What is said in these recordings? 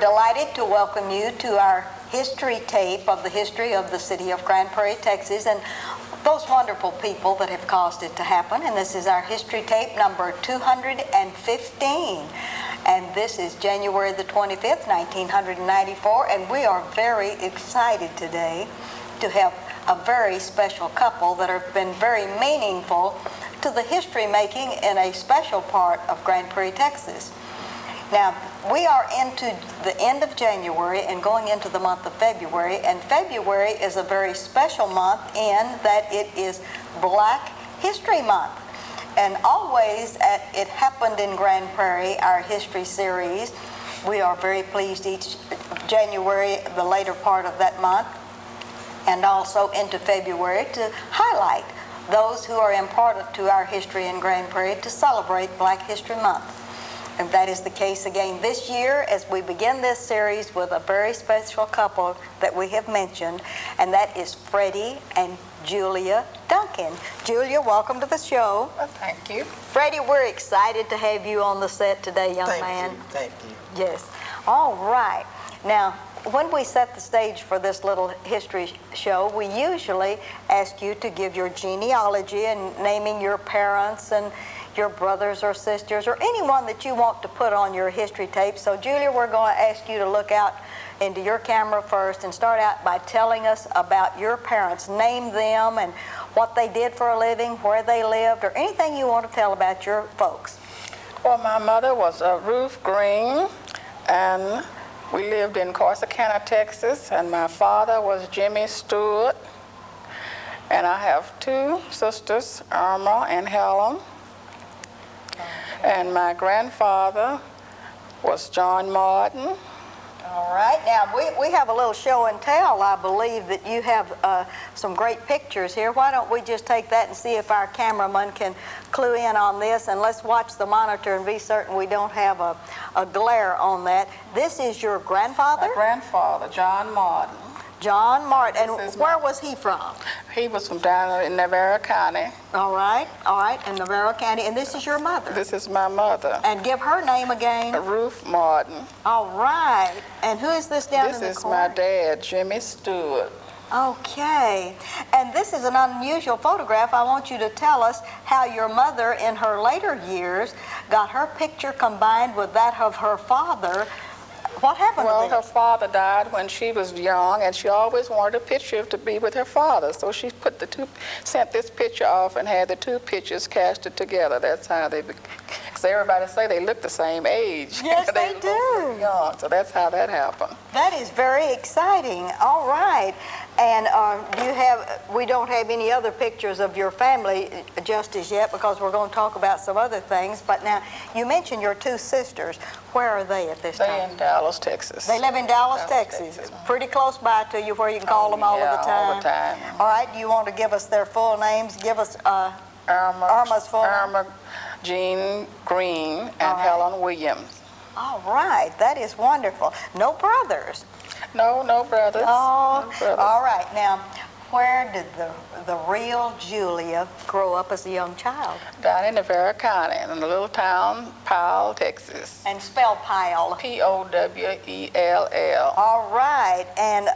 delighted to welcome you to our history tape of the history of the city of Grand Prairie, Texas, and those wonderful people that have caused it to happen. And this is our history tape number 215. And this is January the 25th, 1994, and we are very excited today to have a very special couple that have been very meaningful to the history making in a special part of Grand Prairie, Texas. Now, we are into the end of January and going into the month of February, and February is a very special month in that it is Black History Month. And always It Happened in Grand Prairie, our history series, we are very pleased each January, the later part of that month, and also into February to highlight those who are important to our history in Grand Prairie to celebrate Black History Month. And that is the case again this year as we begin this series with a very special couple that we have mentioned, and that is Freddie and Julia Duncan. Julia, welcome to the show. Well, thank you. Freddie, we're excited to have you on the set today, young man. Thank you. Yes. All right. Now, when we set the stage for this little history show, we usually ask you to give your genealogy and naming your parents and your brothers or sisters or anyone that you want to put on your history tape. So, Julia, we're going to ask you to look out into your camera first and start out by telling us about your parents. Name them and what they did for a living, where they lived, or anything you want to tell about your folks. Well, my mother was Ruth Green, and we lived in Corsicana, Texas, and my father was Jimmy Stewart. And I have two sisters, Irma and Helen. And my grandfather was John Martin. All right. Now, we have a little show and tell. I believe that you have some great pictures here. Why don't we just take that and see if our cameraman can clue in on this, and let's watch the monitor and be certain we don't have a glare on that. This is your grandfather? My grandfather, John Martin. John Martin. And where was he from? He was from down in Navarro County. All right, in Navarro County. And this is your mother? This is my mother. And give her name again. Ruth Martin. All right. And who is this down in the corner? This is my dad, Jimmy Stewart. Okay. And this is an unusual photograph. I want you to tell us how your mother, in her later years, got her picture combined with that of her father. What happened to this? Well, her father died when she was young, and she always wanted a picture to be with her father. So she sent this picture off and had the two pictures casted together. That's how they, because everybody say they look the same age. Yes, they do. Young, so that's how that happened. That is very exciting. All right. And we don't have any other pictures of your family just as yet because we're going to talk about some other things. But now, you mentioned your two sisters. Where are they at this time? They're in Dallas, Texas. They live in Dallas, Texas. Pretty close by to you where you can call them all of the time. all the time. All right. Do you want to give us their full names? Give us Irma's full name. Irma Jean Green and Helen Williams. All right. That is wonderful. No brothers? No brothers. Oh, no brothers. All right. Now, where did the real Julia grow up as a young child? Down in Navarro County, in a little town, Powell, Texas. And spell Powell. Powell. All right. And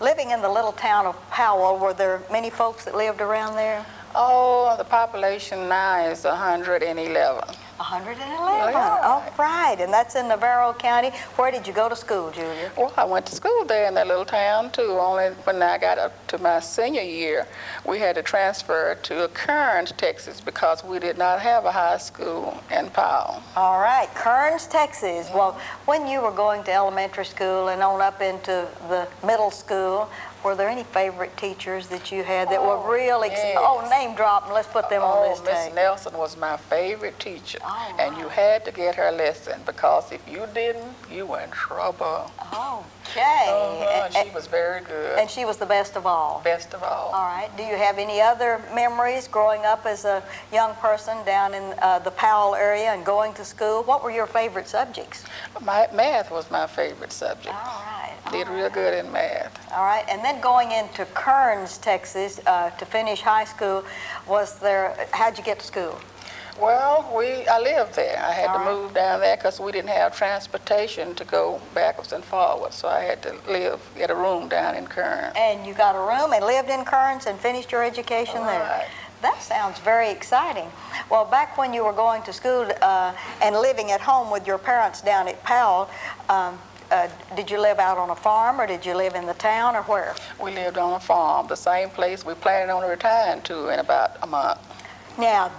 living in the little town of Powell, were there many folks that lived around there? Oh, the population now is 111. 111. All right. And that's in Navarro County. Where did you go to school, Julia? Well, I went to school there in that little town, too. Only when I got up to my senior year, we had to transfer to Kearns, Texas, because we did not have a high school in Powell. All right. Kearns, Texas. Well, when you were going to elementary school and on up into the middle school, were there any favorite teachers that you had that were really, name drop, and let's put them on this Miss tape. Nelson was my favorite teacher. All and you had to get her lesson, because if you didn't, you were in trouble. Okay. She was very good. And she was the best of all? Best of all. All right. Do you have any other memories growing up as a young person down in the Powell area and going to school? What were your favorite subjects? Math was my favorite subject. All right. Did real good in math. All right. And then going into Kearns, Texas, to finish high school, how'd you get to school? Well, I lived there. I had All to right. move down there because we didn't have transportation to go backwards and forwards, so I had to get a room down in Kern. And you got a room and lived in Kearns and finished your education there. Right. That sounds very exciting. Well, back when you were going to school and living at home with your parents down at Powell, did you live out on a farm or did you live in the town or where? We lived on a farm, the same place we planned on retiring to in about a month. Now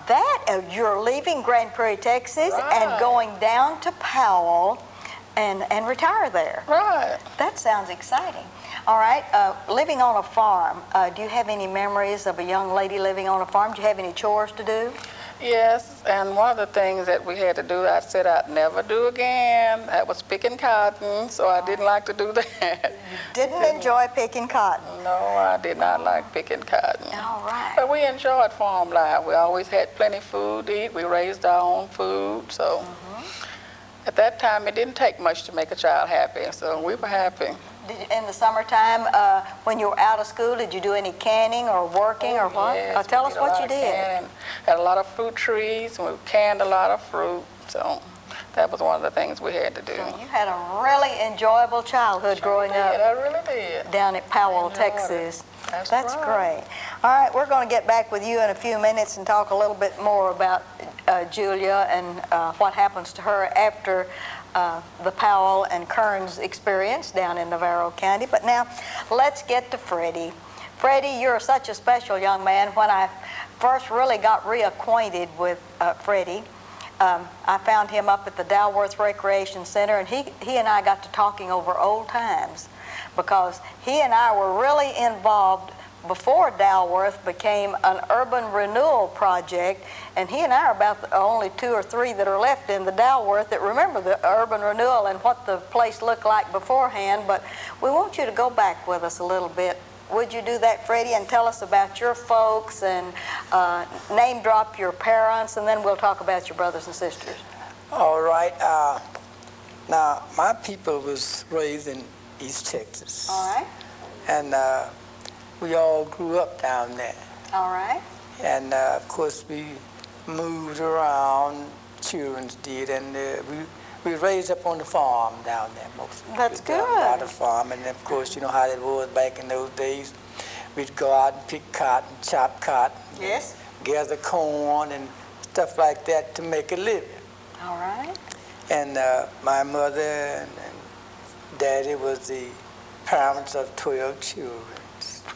you're leaving Grand Prairie, Texas Right. and going down to Powell and retire there. Right. That sounds exciting. All right, living on a farm, do you have any memories of a young lady living on a farm? Do you have any chores to do? Yes, and one of the things that we had to do, I said I'd never do again. That was picking cotton, so I didn't like to do that. Didn't enjoy picking cotton. No, I did not like picking cotton. All right. But we enjoyed farm life. We always had plenty of food to eat. We raised our own food, so at that time it didn't take much to make a child happy, so we were happy. In the summertime, when you were out of school, did you do any canning or working or what? Yes, Tell we us did a what lot you of did. canning. Had a lot of fruit trees, and we canned a lot of fruit, so that was one of the things we had to do. So you had a really enjoyable childhood growing up I really did. down at Powell, Enjoyed it. Texas. That's That's right. great. All right, we're going to get back with you in a few minutes and talk a little bit more about Julia and what happens to her after the Powell and Kearns experience down in Navarro County. But now, let's get to Freddie. Freddie, you're such a special young man. When I first really got reacquainted with Freddie, I found him up at the Dalworth Recreation Center, and he and I got to talking over old times because he and I were really involved before Dalworth became an urban renewal project, and he and I are about the only 2 or 3 that are left in the Dalworth that remember the urban renewal and what the place looked like beforehand. But we want you to go back with us a little bit. Would you do that, Freddie, and tell us about your folks and name drop your parents, and then we'll talk about your brothers and sisters. All right. Now, my people was raised in East Texas. All right. And we all grew up down there. All right. And, of course, we moved around, children did, and we raised up on the farm down there mostly. That's We down by good. the farm, and of course, you know how it was back in those days. We'd go out and pick cotton, chop cotton, Yes. gather corn and stuff like that to make a living. All right. And my mother and daddy was the parents of 12 children.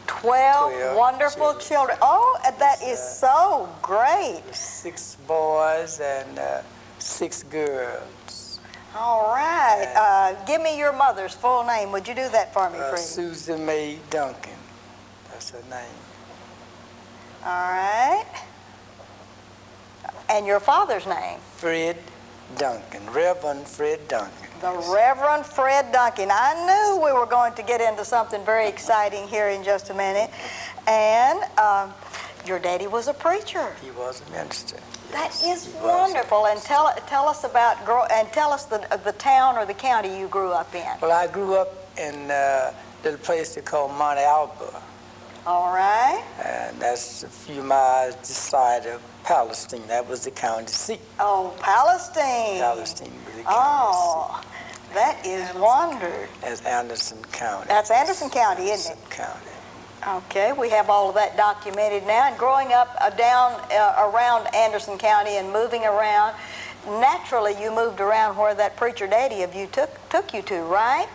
12 wonderful children. Oh, that is so great. 6 boys and 6 girls. All right. Give me your mother's full name. Would you do that for me, Freddie? Susan Mae Duncan. That's her name. All right. And your father's name? Fred Duncan, Reverend Fred Duncan. The Reverend Fred Duncan. I knew we were going to get into something very exciting here in just a minute. And your daddy was a preacher. He was a minister. That Yes, is he was. wonderful. And tell us about tell us the town or the county you grew up in. Well, I grew up in a little place they call Mount Alba, All right. and that's a few miles this side of Palestine. That was the county seat. Oh, Palestine. Palestine was the county Oh, that is wonderful. seat. That's Anderson County. That's Anderson County, isn't it? Anderson County. Okay, we have all of that documented now. And growing up down around Anderson County and moving around, naturally you moved around where that preacher daddy of you took you to, right?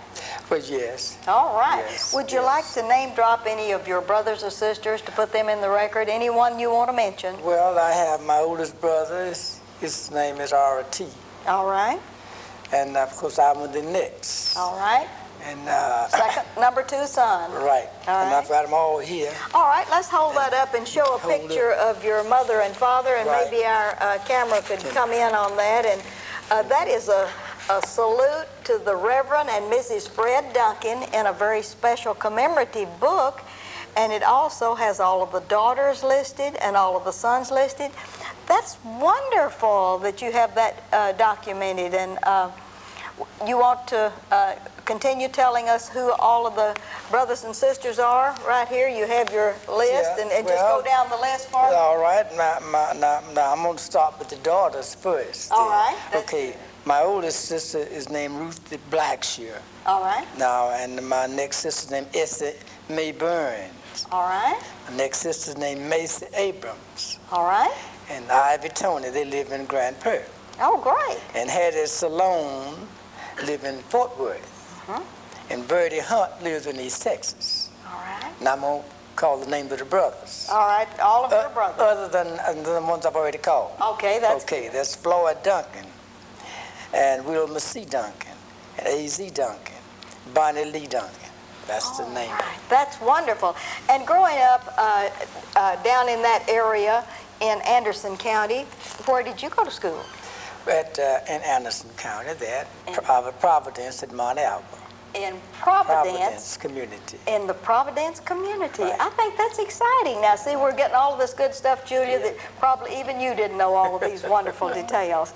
Well, yes. All right. Yes, Would you yes. like to name drop any of your brothers or sisters to put them in the record? Anyone you want to mention? Well, I have my oldest brother. His name is R.T. All right. And, of course, I'm the next. All right. And, Second, number 2 son. right. All And right. I've got them all here. All right, let's hold that up and show a Hold it. picture of your mother and father, and Right. maybe our camera could come in on that. And that is a salute to the Reverend and Mrs. Fred Duncan in a very special commemorative book, and it also has all of the daughters listed and all of the sons listed. That's wonderful that you have that documented. And you want to continue telling us who all of the brothers and sisters are? Right here, you have your list, Yeah, and just go down the list for me. All right, now I'm going to start with the daughters first. All right. Okay, my oldest sister is named Ruth Blackshear. All right. Now, and my next sister's named Essie Mae Burns. All right. My next sister's named Macy Abrams. All right. And Ivy Tony, they live in Grand Prairie. Oh, great. And Hattie Salone live in Fort Worth. And Birdie Hunt lives in East Texas. All right. Now I'm going to call the names of the brothers. All right, all of your brothers. Other than the ones I've already called. Okay, that's Okay, that's Floyd Duncan, and Wilma C. Duncan, and A.Z. Duncan, Bonnie Lee Duncan. That's the name. Right. That's wonderful. And growing up down in that area in Anderson County, where did you go to school? In Anderson County, Providence at Mount Alba. In Providence community. In the Providence community. Right. I think that's exciting. Now, see, we're getting all of this good stuff, Julia, that probably even you didn't know all of these wonderful details.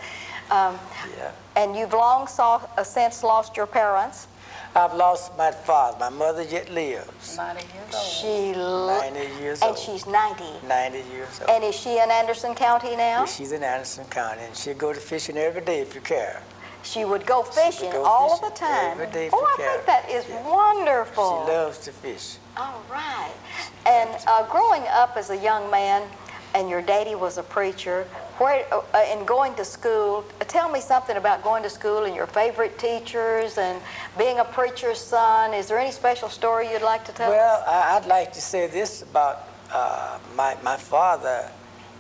And you've long since lost your parents. I've lost my father. My mother yet lives. 90 years old. She 90 years old. And she's 90. 90 years old. And is she in Anderson County now? Yeah, she's in Anderson County, and she'll go to fishing every day if you care. She would go fishing go all of fishing the time. every day if Oh, you I care. think that is wonderful. She loves to fish. All right. And growing up as a young man, and your daddy was a preacher, and going to school, tell me something about going to school and your favorite teachers and being a preacher's son. Is there any special story you'd like to tell? Well, I'd like to say this about my father.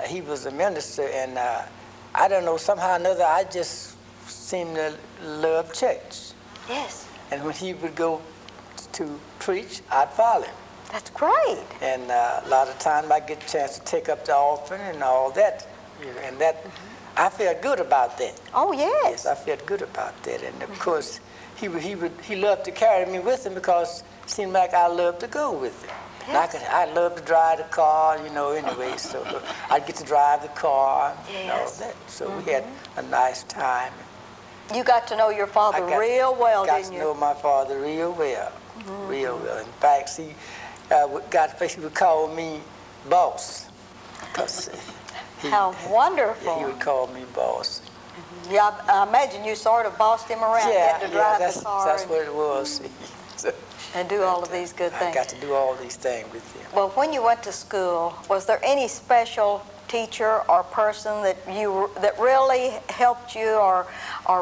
He was a minister, and I don't know, somehow or another, I just seemed to love church. Yes. And when he would go to preach, I'd follow him. That's great. And a lot of times I get a chance to take up the offering and all that. And that, I felt good about that. Oh, yes. Yes, I felt good about that. And of course, he loved to carry me with him because it seemed like I loved to go with him. Yes. And I loved to drive the car, anyway. So I'd get to drive the car and all Yes. that. So we had a nice time. You got to know your father real well, didn't Got you? to know my father real well, real well. In fact, he would call me boss. Because How wonderful. he would call me boss. Yeah, I imagine you sort of bossed him around. You had to drive the car that's what it was. and do all of these good I things. got to do all these things with him. Well, when you went to school, was there any special teacher or person that really helped you or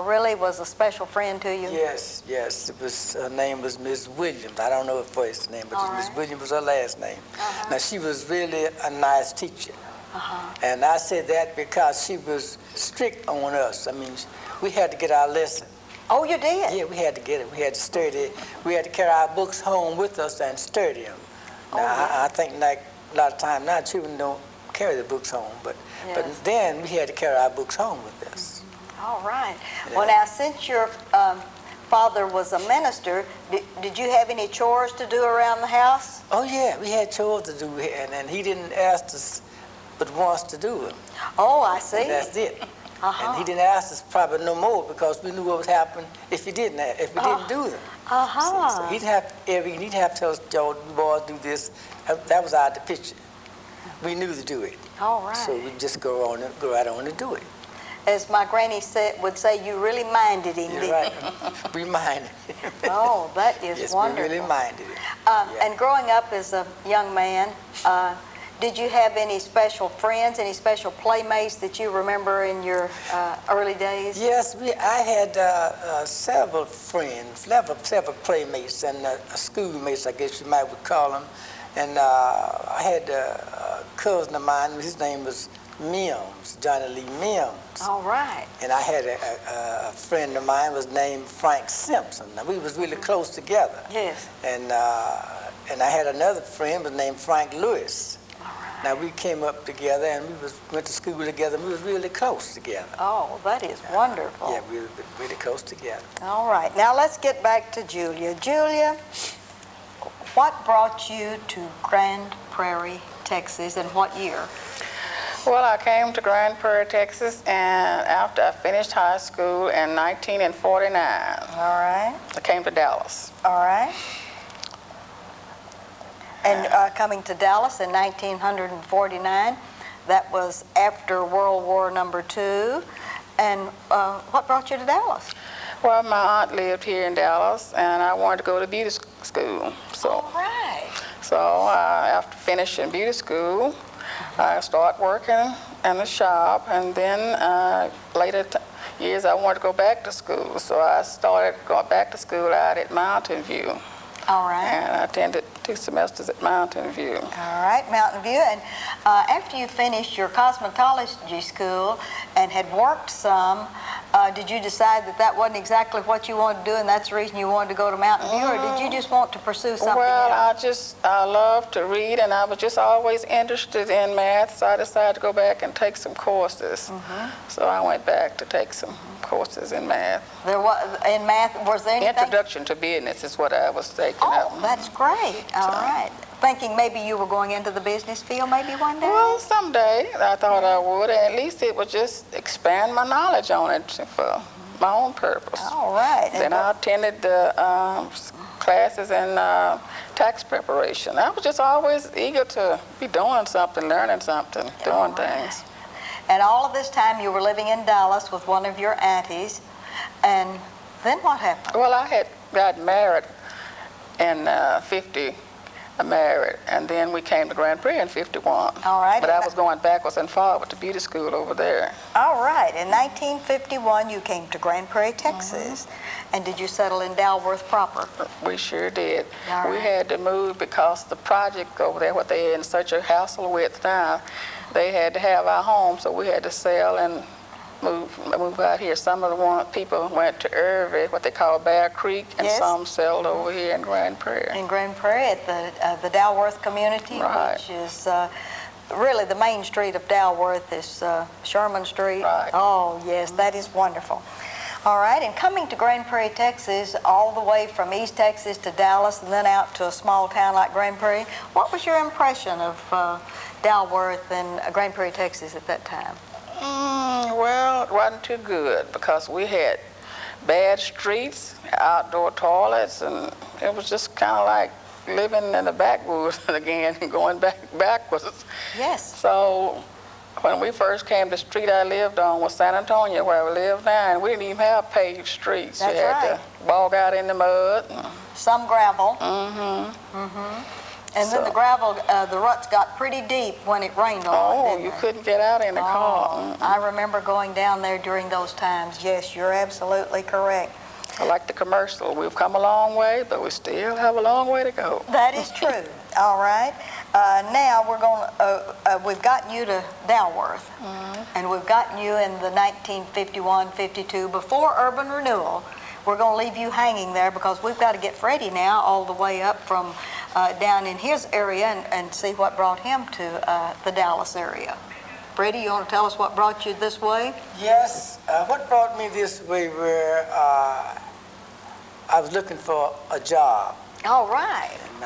really was a special friend to you? Yes. Her name was Miss Williams. I don't know her first name, but Miss Williams was her last name. Now, she was really a nice teacher. And I say that because she was strict on us. I mean, we had to get our lesson. Oh, you did? Yeah, we had to get it. We had to study. We had to carry our books home with us and study them. Now, I think like a lot of times now children don't carry the books home, but then we had to carry our books home with us. All right. Yeah. Well, now, since your father was a minister, did you have any chores to do around the house? Oh, yeah, we had chores to do, and he didn't ask us but once to do them. Oh, I see. And that's it. And he didn't ask us probably no more because we knew what would happen if we didn't do them. See, so he'd have to tell us, "Y'all boys do this." That was our picture. We knew to do it. All right. So we'd just go right on and do it. As my granny would say, you really minded him, didn't you? Right. We minded him. Oh, that is wonderful. Yes, we really minded it. And growing up as a young man, did you have any special friends, any special playmates that you remember in your early days? Yes, I had several friends, several playmates and schoolmates, I guess you might would call them. And I had a cousin of mine, his name was Mims, Johnny Lee Mims. All right. And I had a friend of mine was named Frank Simpson. Now, we was really close together. Yes. And I had another friend was named Frank Lewis. Now, we came up together and went to school together. We was really close together. Oh, that is wonderful. Yeah, we were really close together. All right. Now, let's get back to Julia. Julia, what brought you to Grand Prairie, Texas, and what year? Well, I came to Grand Prairie, Texas, and after I finished high school in 1949, All right. I came to Dallas. All right. And coming to Dallas in 1949, that was after World War II. And what brought you to Dallas? Well, my aunt lived here in Dallas, and I wanted to go to beauty school. All right. So after finishing beauty school, I started working in the shop, and then later years I wanted to go back to school. So I started going back to school out at Mountain View. All right. And I attended 2 semesters at Mountain View. All right, Mountain View. And after you finished your cosmetology school and had worked some, did you decide that that wasn't exactly what you wanted to do, and that's the reason you wanted to go to Mountain View, or did you just want to pursue something else? I love to read, and I was just always interested in math, so I decided to go back and take some courses. So I went back to take some courses in math. In math, was there anything? Introduction to business is what I was taking Oh, up. that's great. All right. Thinking maybe you were going into the business field maybe one day? Well, someday I thought I would, and at least it would just expand my knowledge on it for my own purpose. All right. Then I attended the classes in tax preparation. I was just always eager to be doing something, learning something, doing things. And all of this time you were living in Dallas with one of your aunties, and then what happened? Well, I had got married in 50. I married, and then we came to Grand Prairie in 51. All right. But I was going backwards and forward to beauty school over there. All right. In 1951, you came to Grand Prairie, Texas. And did you settle in Dalworth proper? We sure did. All We right. had to move because the project over there, what they in such a hassle with now, they had to have our home, so we had to sell and move out here. Some of the people went to Irving, what they call Bear Creek, and Yes. some settled over here in Grand Prairie. In Grand Prairie at the Dalworth community, Right. which is really the main street of Dalworth is Sherman Street. Right. Oh, yes, that is wonderful. All right, and coming to Grand Prairie, Texas, all the way from East Texas to Dallas and then out to a small town like Grand Prairie, what was your impression of Dalworth and Grand Prairie, Texas at that time? Well, it wasn't too good because we had bad streets, outdoor toilets, and it was just kind of like living in the backwoods again and going backwards. Yes. So when we first came, the street I lived on was San Antonio, where we live now, and we didn't even have paved streets. That's you had right. to walk out in the mud. Some gravel. And then So- the gravel, the ruts got pretty deep when it rained a lot. Oh, didn't you they? couldn't get out in the car. Oh, I remember going down there during those times. Yes, you're absolutely correct. I like the commercial. We've come a long way, but we still have a long way to go. That is true. All right. Now we're going. We've gotten you to Dalworth, and we've gotten you in the 1951-52 before urban renewal. We're going to leave you hanging there because we've got to get Freddie now all the way up from down in his area and see what brought him to the Dallas area. Freddie, you want to tell us what brought you this way? Yes, what brought me this way were I was looking for a job. All right. And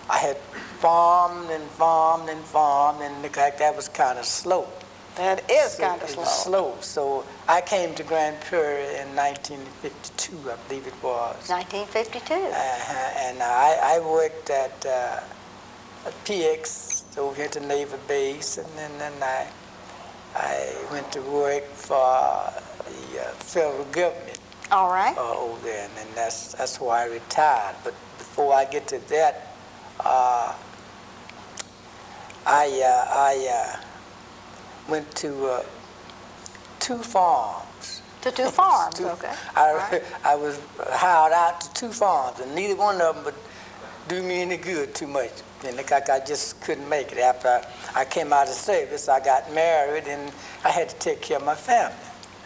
I had farmed and farmed and farmed, and the fact that was kind of slow. That is So kind of it slow. was slow. So I came to Grand Prairie in 1952, I believe it was. 1952. And I worked at PX over here to Naval Base, and then I went to work for the federal government All right. over there, and then that's why I retired. But before I get to that, I went to 2 farms. To 2 farms, Two- okay. I was hired out to 2 farms, and neither one of them would do me any good too much. And like I just couldn't make it. After I came out of service, I got married, and I had to take care of my family.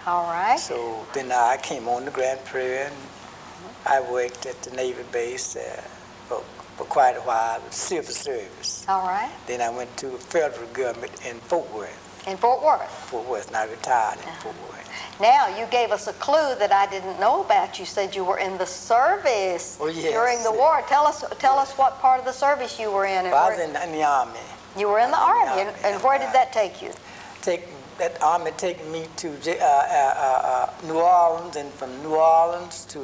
All right. So then I came on to Grand Prairie, and I worked at the Navy base for quite a while, with civil service. All right. Then I went to federal government in Fort Worth. In Fort Worth. Fort Worth, and I retired in Fort Worth. Now, you gave us a clue that I didn't know about. You said you were in the service Oh, yes. during the war. Tell us what part of the service you were in. And Well, I was where- in the Army. You were in the Army. Army, And where did that take you? that army taking me to New Orleans, and from New Orleans to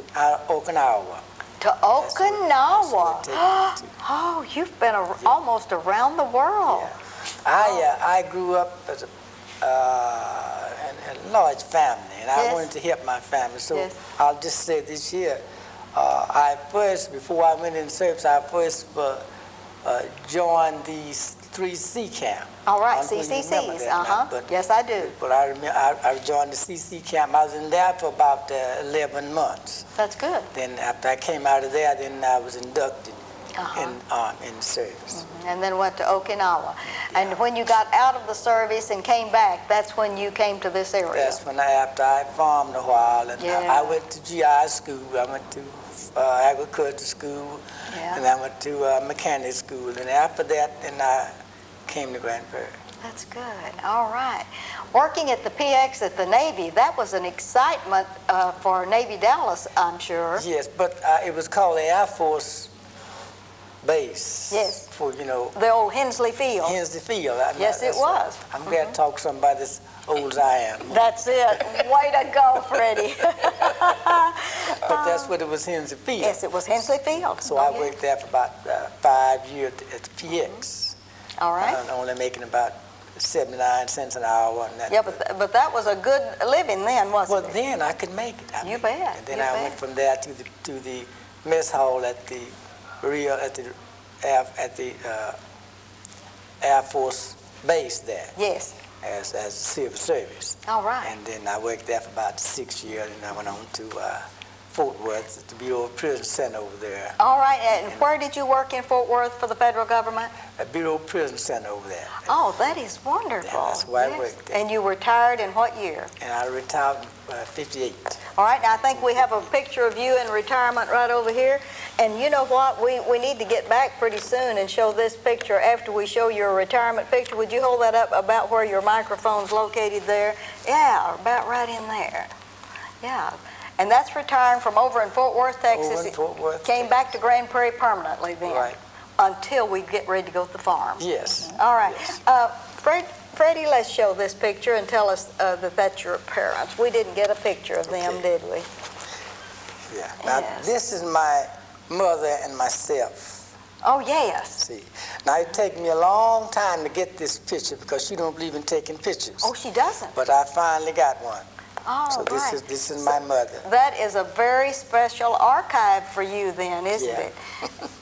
Okinawa. To Okinawa. That's where it took me to. Oh, you've been almost around the world. Yeah. I grew up as in a large family, and I wanted to help my family. So I'll just say this year, before I went in service, I first joined the 3C camp. All right, I don't know if you CCCs. remember that, but yes, I do. But I remember I joined the CC camp. I was in there for about 11 months. That's good. Then after I came out of there, then I was inducted in service. And then went to Okinawa. And when you got out of the service and came back, that's when you came to this area. That's when after I farmed a while, and I went to GI school. I went to agriculture school, and I went to mechanic school. And after that, then I came to Grand Prairie. That's good. All right. Working at the PX at the Navy, that was an excitement for Navy Dallas, I'm sure. Yes, but it was called the Air Force Base. Yes. For, the old Hensley Field. Hensley Field. Yes, it was. I'm glad to talk to somebody as old as I am. That's it. Way to go, Freddie. But that's what it was, Hensley Field. Yes, it was Hensley Field. So I worked there for about 5 years at the PX. All right. Only making about 79 cents an hour. And that, yeah, but that was a good living then, wasn't it? Well, then I could make it. You bet. And then I went from there to the mess hall at the Air Force Base there. Yes. As civil service. All right. And then I worked there for about 6 years, and I went on to Fort Worth, the Bureau of Prison Center over there. All right, and where did you work in Fort Worth for the federal government? At Bureau of Prison Center over there. Oh, that is wonderful. Yeah, that's where I worked there. And you retired in what year? And I retired in 58. All right, now I think we have a picture of you in retirement right over here. And you know what? We need to get back pretty soon and show this picture after we show your retirement picture. Would you hold that up about where your microphone's located there? Yeah, about right in there. Yeah. And that's retiring from over in Fort Worth, Texas. Over in Fort Worth, Came back to Grand Prairie permanently then. Right. Until we get ready to go to the farm. Yes. All right. Yes. Freddie, let's show this picture and tell us that that's your parents. We didn't get a picture of them, did we? Yeah. Now, this is my mother and myself. Oh, yes. See. Now, it takes me a long time to get this picture because she don't believe in taking pictures. Oh, she doesn't? But I finally got one. Oh, so right. this is my mother. That is a very special archive for you then, isn't it?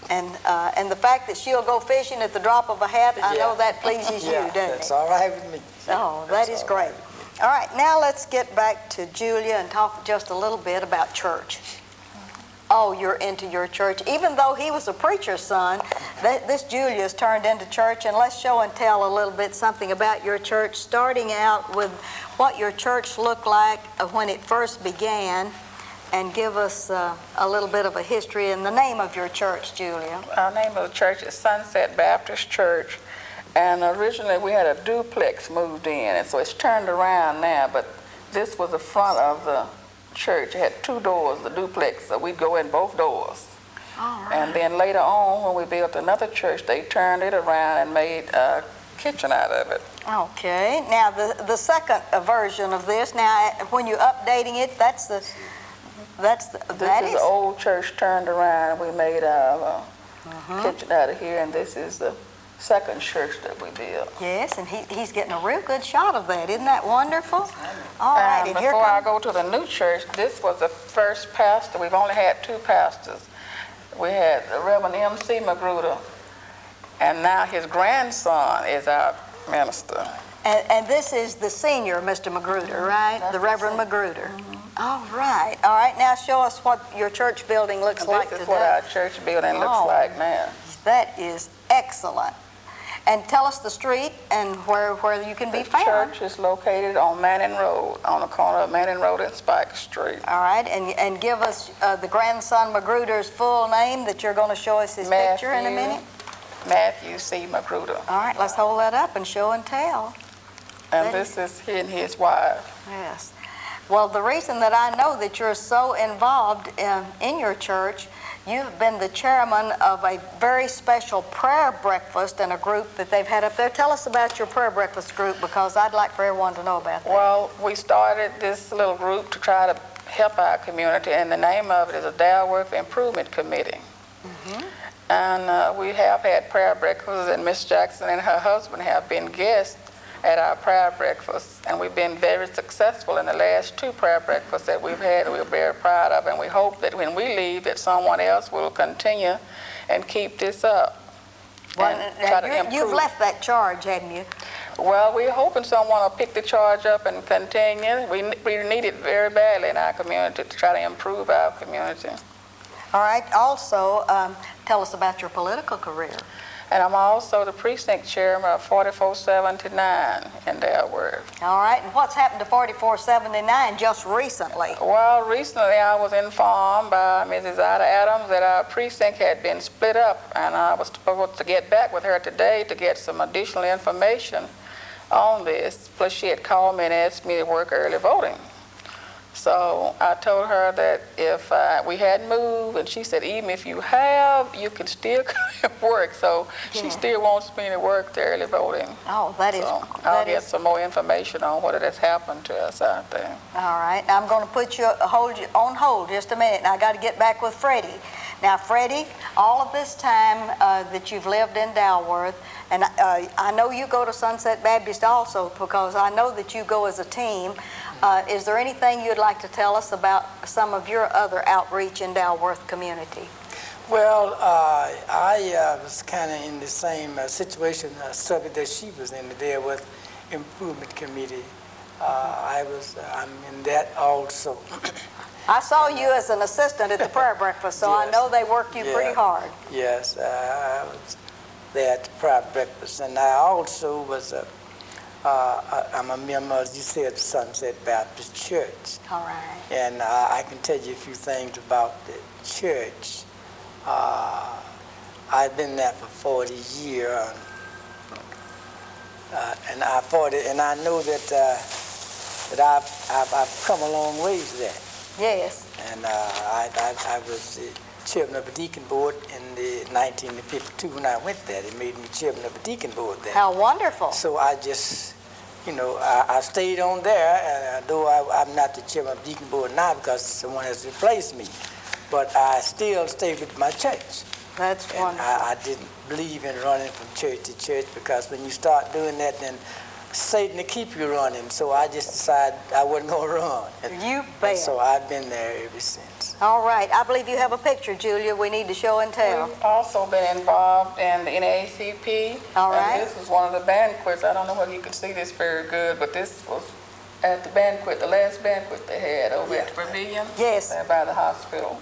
And the fact that she'll go fishing at the drop of a hat, I know that pleases you, doesn't it? That's all right with me. Oh, that is great. All right, now let's get back to Julia and talk just a little bit about church. Oh, you're into your church. Even though he was a preacher's son, this Julia's turned into church. And let's show and tell a little bit something about your church, starting out with what your church looked like when it first began, and give us a little bit of a history and the name of your church, Julia. Our name of the church is Sunset Baptist Church. And originally we had a duplex moved in, and so it's turned around now, but this was the front of the church. It had 2 doors, the duplex, so we'd go in both doors. All right. And then later on, when we built another church, they turned it around and made a kitchen out of it. Okay. Now, the second version of this, now, when you're updating it, This is the old church turned around, and we made a kitchen out of here, and this is the second church that we built. Yes, and he's getting a real good shot of that. Isn't that wonderful? All right, and before I go to the new church, this was the first pastor. We've only had 2 pastors. We had the Reverend M.C. Magruder, and now his grandson is our minister. And this is the senior, Mr. Magruder, right? That's the Reverend Magruder. Mm-hmm. All right. All right, now show us what your church building looks like today. This is what our church building looks like now. That is excellent. And tell us the street and where you can be found. The church is located on Manning Road, on the corner of Manning Road and Spike Street. All right, and give us the grandson Magruder's full name that you're going to show us his picture in a minute. Matthew C. Magruder. All right, let's hold that up and show and tell. And this is he and his wife. Yes. Well, the reason that I know that you're so involved in your church you've been the chairman of a very special prayer breakfast in a group that they've had up there. Tell us about your prayer breakfast group, because I'd like for everyone to know about that. Well, we started this little group to try to help our community, and the name of it is a Dalworth Improvement Committee. And we have had prayer breakfasts, and Miss Jackson and her husband have been guests at our prayer breakfasts, and we've been very successful in the last 2 prayer breakfasts that we've had. We're very proud of, and we hope that when we leave that someone else will continue and keep this up. Well, and try to improve. you've left that charge, haven't you? Well, we're hoping someone will pick the charge up and continue. We need it very badly in our community to try to improve our community. All right. Also, tell us about your political career. And I'm also the precinct chairman of 4479 in Dalworth. All right. And what's happened to 4479 just recently? Well, recently I was informed by Mrs. Ida Adams that our precinct had been split up, and I was supposed to get back with her today to get some additional information on this. Plus, she had called me and asked me to work early voting. So I told her that if we hadn't moved, and she said, even if you have, you can still come and work. So she still wants me to work the early voting. Oh, that is. So I'll get some more information on what has happened to us out there. All right. I'm going to put you on hold just a minute, and I got to get back with Freddie. Now, Freddie, all of this time that you've lived in Dalworth, and I know you go to Sunset Baptist also, because I know that you go as a team. Is there anything you'd like to tell us about some of your other outreach in Dalworth community? Well, I was kind of in the same situation, subject that she was in, the Dalworth Improvement Committee. I'm in that also. I saw you as an assistant at the prayer breakfast, so Yes. I know they work you pretty hard. Yes, I was there at the prayer breakfast, and I also was I'm a member, as you said, Sunset Baptist Church. All right. And I can tell you a few things about the church. I've been there for 40 years, and I know that I've come a long ways there. Yes. And I was the chairman of a deacon board in the 1952 when I went there. They made me chairman of a deacon board there. How wonderful. So I just, I stayed on there, and though I'm not the chairman of the deacon board now because someone has replaced me, but I still stayed with my church. That's And wonderful. I didn't believe in running from church to church, because when you start doing that, then Satan will keep you running. So I just decided I wasn't going to run. You bet. And so I've been there ever since. All right. I believe you have a picture, Julia, we need to show and tell. We've also been involved in the NAACP. All right. And this was one of the banquets. I don't know whether you can see this very good, but this was at the banquet, the last banquet they had over at the Pavilion. Yes. There by the hospital.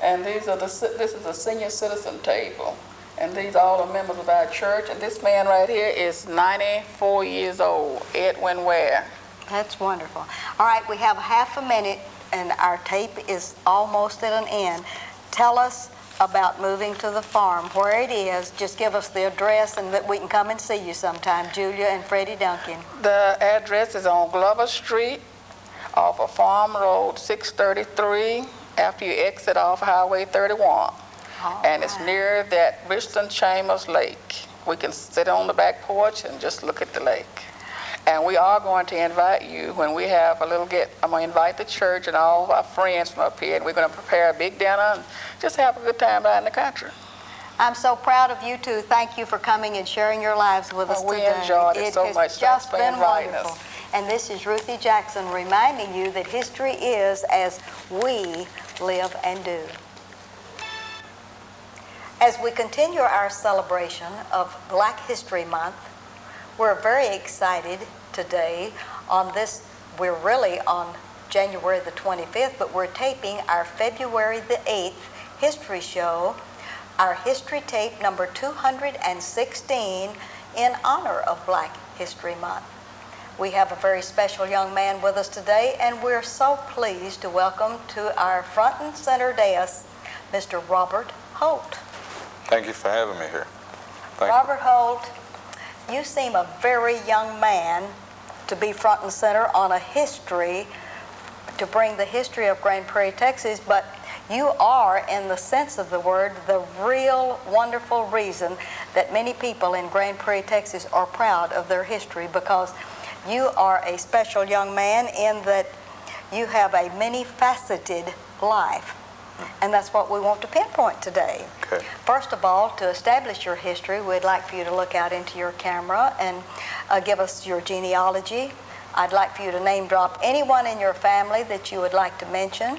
And this is a senior citizen table. And these all are members of our church. And this man right here is 94 years old, Edwin Ware. That's wonderful. All right, we have half a minute, and our tape is almost at an end. Tell us about moving to the farm, where it is. Just give us the address, and that we can come and see you sometime, Julia and Freddie Duncan. The address is on Glover Street, off of Farm Road 633, after you exit off Highway 31. And it's near that Richland Chambers Lake. We can sit on the back porch and just look at the lake. And we are going to invite you when we have a little I'm going to invite the church and all of our friends from up here, and we're going to prepare a big dinner and just have a good time out in the country. I'm so proud of you two. Thank you for coming and sharing your lives with us We today. enjoyed it so much. It's just Thanks for been inviting wonderful. us. And this is Ruthie Jackson reminding you that history is as we live and do. As we continue our celebration of Black History Month, we're very excited today on this. We're really on January the 25th, but we're taping our February the 8th history show, our history tape number 216 in honor of Black History Month. We have a very special young man with us today, and we're so pleased to welcome to our front and center dais, Mr. Robert Holt. Thank you for having me here. Thank you. Robert Holt, you seem a very young man to be front and center on a history, to bring the history of Grand Prairie, Texas, but You are, in the sense of the word, the real wonderful reason that many people in Grand Prairie, Texas are proud of their history, because you are a special young man in that you have a many-faceted life. And that's what we want to pinpoint today. Okay. First of all, to establish your history, we'd like for you to look out into your camera and give us your genealogy. I'd like for you to name drop anyone in your family that you would like to mention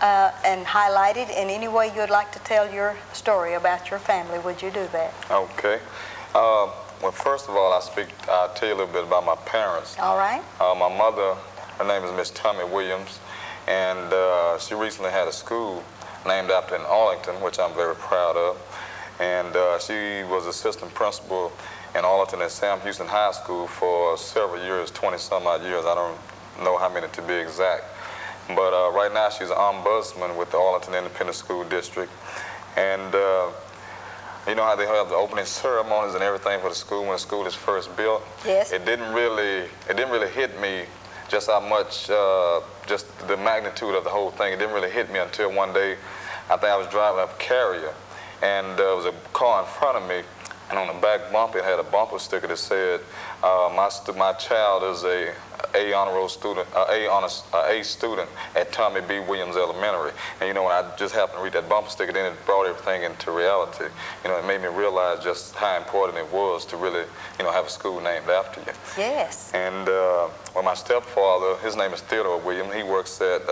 and highlight it in any way you'd like to tell your story about your family. Would you do that? Okay. Well, first of all, I'll tell you a little bit about my parents. All right. My mother, her name is Miss Tommy Williams, and she recently had a school named after in Arlington, which I'm very proud of. And she was assistant principal in Arlington at Sam Houston High School for several years, 20-some odd years. I don't know how many to be exact. But right now she's an ombudsman with the Arlington Independent School District. And you know how they have the opening ceremonies and everything for the school when the school is first built? Yes. It didn't really hit me just how much, just the magnitude of the whole thing. It didn't really hit me until one day, I think I was driving up Carrier, and there was a car in front of me, and on the back bumper it had a bumper sticker that said, my child is A honor roll student, A student at Tommy B. Williams Elementary. And you know, when I just happened to read that bumper sticker, then it brought everything into reality. You know, it made me realize just how important it was to really, you know, have a school named after you. Yes. And well, my stepfather, his name is Theodore Williams. He works at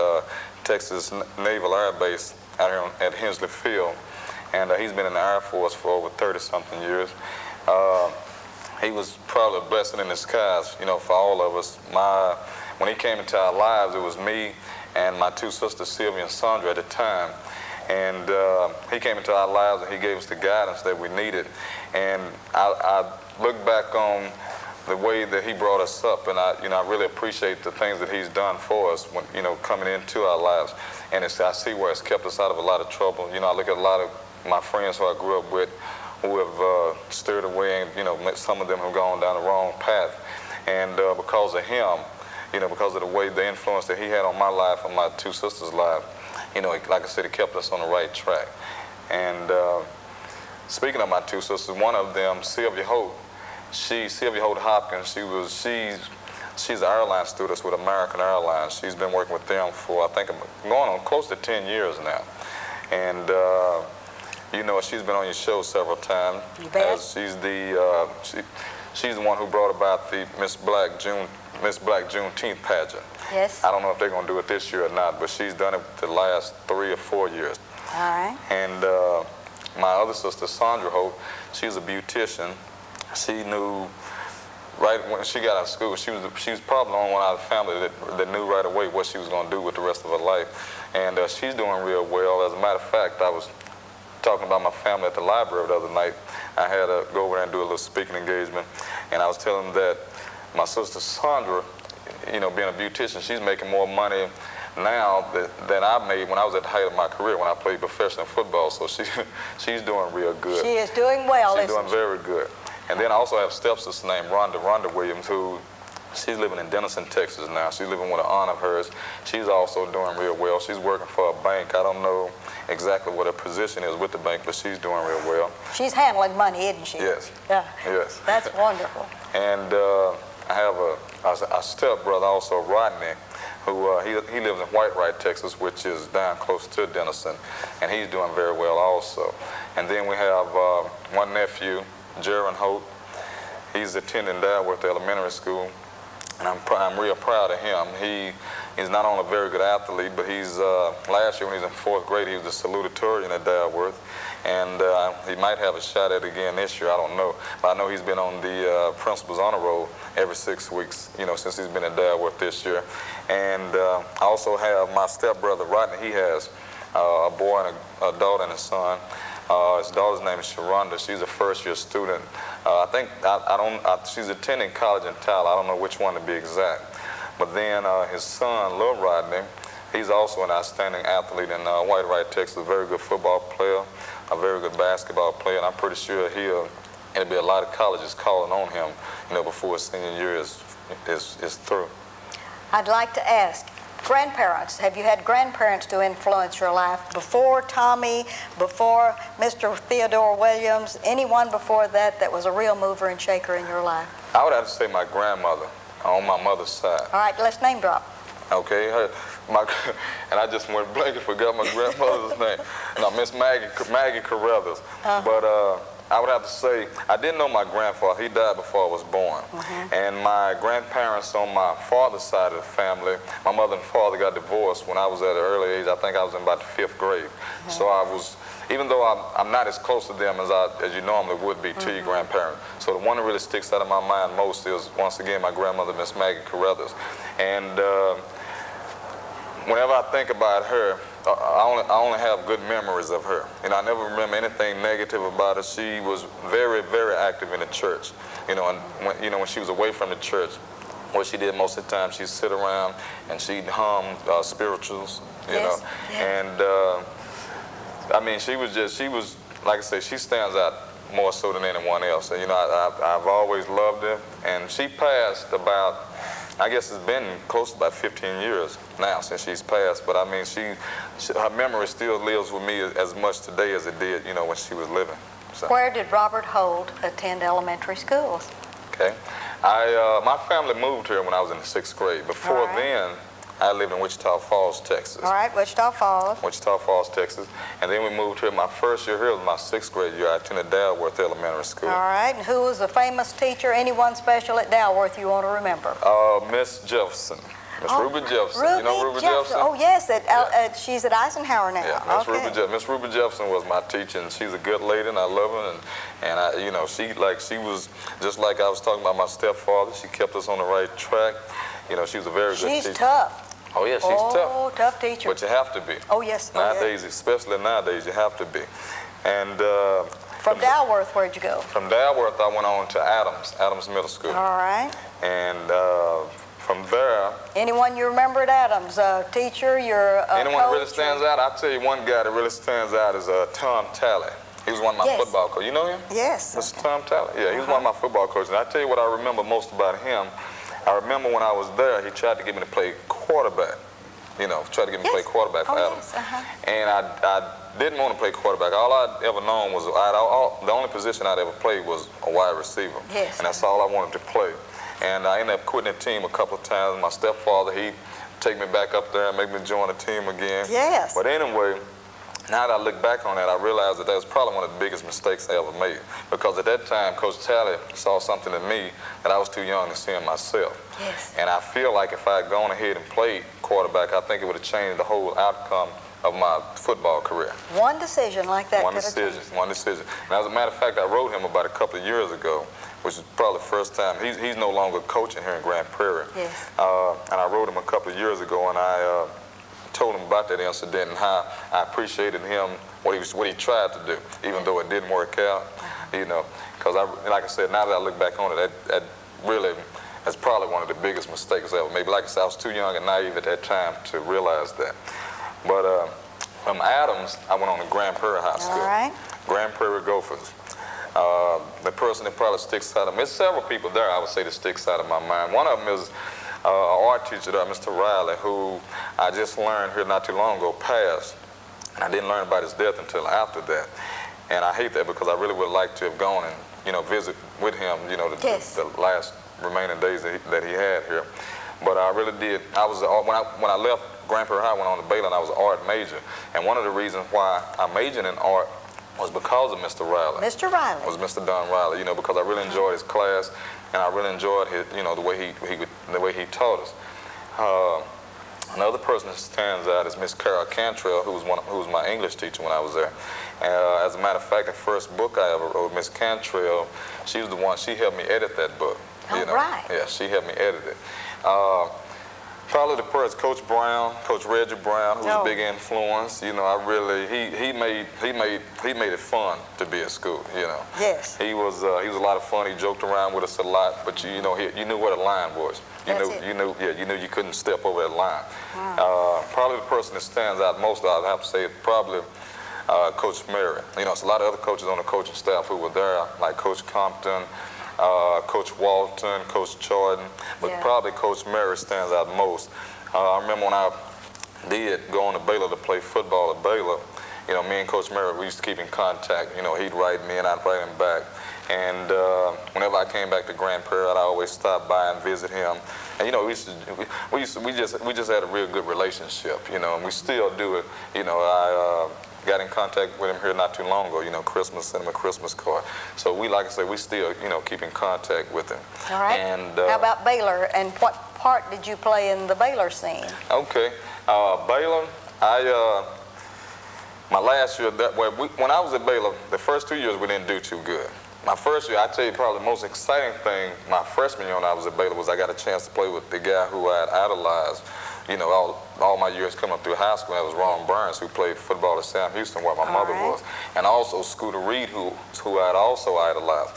Texas Naval Air Base out here at Hensley Field. And he's been in the Air Force for over 30-something years. He was probably a blessing in disguise, you know, for all of us. When he came into our lives, it was me and my two sisters, Sylvia and Sandra, at the time. And he came into our lives and he gave us the guidance that we needed. And I look back on the way that he brought us up, and I really appreciate the things that he's done for us when, you know, coming into our lives. And I see where it's kept us out of a lot of trouble. You know, I look at a lot of my friends who I grew up with, who have steered away, and you know, some of them have gone down the wrong path. And because of him, you know, because of the way, the influence that he had on my life and my two sisters' life, you know, like I said, it kept us on the right track. And speaking of my two sisters, one of them, Sylvia Holt Hopkins, she's an airline stewardess with American Airlines. She's been working with them for, I think, going on close to 10 years now. And you know, she's been on your show several times. You bet. She's the one who brought about the Miss Black Juneteenth pageant. Yes. I don't know if they're going to do it this year or not, but she's done it the last 3 or 4 years. All right. And my other sister, Sandra Hope, she's a beautician. She knew right when she got out of school, she was probably the only one out of the family that knew right away what she was going to do with the rest of her life. And she's doing real well. As a matter of fact, I was talking about my family at the library the other night. I had to go over there and do a little speaking engagement, and I was telling them that my sister Sandra, you know, being a beautician, she's making more money now than I made when I was at the height of my career, when I played professional football. So she's doing real good. She is doing well, She's isn't doing she? very good. And then I also have a stepsister named Rhonda Williams, who she's living in Denison, Texas now. She's living with an aunt of hers. She's also doing real well. She's working for a bank. I don't know exactly what her position is with the bank, but she's doing real well. She's handling money, isn't she? Yes. Yeah. Yes. That's wonderful. And I have a stepbrother also, Rodney, who he lives in Whitewright, Texas, which is down close to Denison, and he's doing very well also. And then we have one nephew, Jaron Holt. He's attending Dalworth Elementary School, and I'm real proud of him. He's not only a very good athlete, but he's last year when he was in 4th grade, he was a salutatorian at Dalworth, and he might have a shot at it again this year. I don't know, but I know he's been on the principal's honor roll every 6 weeks, you know, since he's been at Dalworth this year. And I also have my stepbrother Rodney. He has a boy and a daughter and a son. His daughter's name is Sharonda. She's a first-year student. I think she's attending college in Tyler. I don't know which one to be exact. But then his son, Lil Rodney, he's also an outstanding athlete in Whitewright, Texas. A very good football player, a very good basketball player, and I'm pretty sure there'll be a lot of colleges calling on him, you know, before his senior year is through. I'd like to ask, grandparents. Have you had grandparents to influence your life before Tommy, before Mr. Theodore Williams, anyone before that that was a real mover and shaker in your life? I would have to say my grandmother on my mother's side. All right, let's name drop. Okay, and I just went blank and forgot my grandmother's name. No, Miss Maggie Carruthers. But I would have to say, I didn't know my grandfather. He died before I was born. And my grandparents on my father's side of the family, my mother and father got divorced when I was at an early age. I think I was in about the 5th grade. So I was, even though I'm not as close to them as you normally would be to your grandparents. So the one that really sticks out of my mind most is, once again, my grandmother, Miss Maggie Carruthers. And whenever I think about her, I only have good memories of her. You know, I never remember anything negative about her. She was very, very active in the church. You know, and when she was away from the church, what she did most of the time, she'd sit around and she'd hum spirituals. You know, and I mean, she was like I say, she stands out more so than anyone else. You know, I've always loved her, and she passed about, I guess it's been close to about 15 years now since she's passed, but I mean, her memory still lives with me as much today as it did, you know, when she was living. So. Where did Robert Holt attend elementary schools? Okay. My family moved here when I was in the 6th grade. Before then, I lived in Wichita Falls, Texas. All right, Wichita Falls. Wichita Falls, Texas. And then we moved here. My first year here was my 6th grade year. I attended Dalworth Elementary School. All right, and who was a famous teacher, anyone special at Dalworth you want to remember? Miss Jefferson. Miss Ruby Jefferson. Ruby You know Ruby Jefferson? Oh, yes. She's at Eisenhower now. Yeah, Miss Ruby Jefferson was my teacher, and she's a good lady, and I love her. And I, you know, she was just like I was talking about my stepfather. She kept us on the right track. You know, she was a very good teacher. She's tough. Oh, yeah, she's tough. Oh, tough teacher. But you have to be. Oh, yes. Nowadays, especially nowadays, you have to be. And from Dalworth, where'd you go? From Dalworth, I went on to Adams Middle School. All right. And from there... Anyone you remember at Adams? Teacher, your anyone coach, that really stands out? I'll tell you one guy that really stands out is Tom Talley. He was one of my football coaches. You know him? Yes. Mr. Tom Talley? Yeah, he was one of my football coaches. And I tell you what I remember most about him. I remember when I was there, he tried to get me to play quarterback. You know, tried to get me to play quarterback for Adams. And I didn't want to play quarterback. All I'd ever known was, the only position I'd ever played was a wide receiver. Yes. And that's all I wanted to play. And I ended up quitting the team a couple of times. My stepfather, he'd take me back up there and make me join the team again. Yes. But anyway, now that I look back on that, I realized that was probably one of the biggest mistakes I ever made. Because at that time, Coach Talley saw something in me that I was too young to see in myself. Yes. And I feel like if I had gone ahead and played quarterback, I think it would have changed the whole outcome of my football career. One decision like that. One decision. And as a matter of fact, I wrote him about a couple of years ago, which is probably the first time. He's no longer coaching here in Grand Prairie. Yes. And I wrote him a couple of years ago, and I told him about that incident and how I appreciated him, what he tried to do, even though it didn't work out. You know, because like I said, now that I look back on it, that really is probably one of the biggest mistakes I ever made. Like I said, I was too young and naive at that time to realize that. But from Adams, I went on to Grand Prairie High School. All right. Grand Prairie Gophers. The person that probably sticks out of me, there's several people there I would say that sticks out of my mind. One of them is an art teacher there, Mr. Riley, who I just learned here not too long ago passed. And I didn't learn about his death until after that. And I hate that because I really would like to have gone and, you know, visit with him, you know, the last remaining days that he had here. But I really did. I was when I left Grand Prairie High, went on to Baylor, I was an art major. And one of the reasons why I majored in art was because of Mr. Riley. Mr. Riley. Was Mr. Don Riley, you know, because I really enjoyed his class, and I really enjoyed his, you know, the way he taught us. Another person that stands out is Miss Carol Cantrell, who was my English teacher when I was there. As a matter of fact, the first book I ever wrote, Miss Cantrell, she was the one. She helped me edit that book. You know? Right. Yeah, she helped me edit it. Probably the person, Coach Brown, Coach Reggie Brown, who was a big influence. You know, I really he made it fun to be at school. You know. Yes. He was a lot of fun. He joked around with us a lot, but you know you knew where the line was. You knew you couldn't step over that line. Probably the person that stands out most, I'd have to say, probably Coach Mary. You know, it's a lot of other coaches on the coaching staff who were there, like Coach Compton, Coach Walton, Coach Jordan, but probably Coach Mary stands out most. I remember when I did go on to Baylor to play football at Baylor, you know, me and Coach Merritt, we used to keep in contact. You know, he'd write me and I'd write him back. And whenever I came back to Grand Prairie, I'd always stop by and visit him. And you know, we just had a real good relationship. You know, and we still do it. You know, I got in contact with him here not too long ago. You know, sent him a Christmas card. So we, like I said, we still, you know, keep in contact with him. All right. And how about Baylor? And what part did you play in the Baylor scene? Okay, Baylor, my last year, when I was at Baylor, the first 2 years we didn't do too good. My first year, I tell you, probably the most exciting thing my freshman year when I was at Baylor was I got a chance to play with the guy who I had idolized, you know, all my years coming up through high school. That was Ron Burns, who played football at Sam Houston, where my mother was, and also Scooter Reed, who I had also idolized.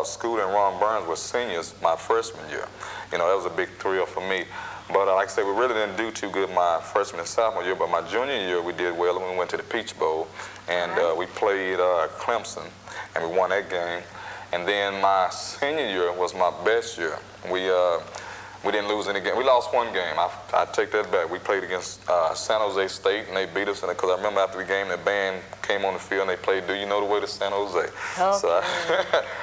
Scooter and Ron Burns were seniors my freshman year. You know, that was a big thrill for me. But like I said, we really didn't do too good my freshman and sophomore year, but my junior year we did well, and we went to the Peach Bowl, and we played Clemson, and we won that game. And then my senior year was my best year. We didn't lose any game. We lost one game. I take that back. We played against San Jose State, and they beat us. Because I remember after the game, the band came on the field, and they played "Do You Know the Way to San Jose?" Okay. So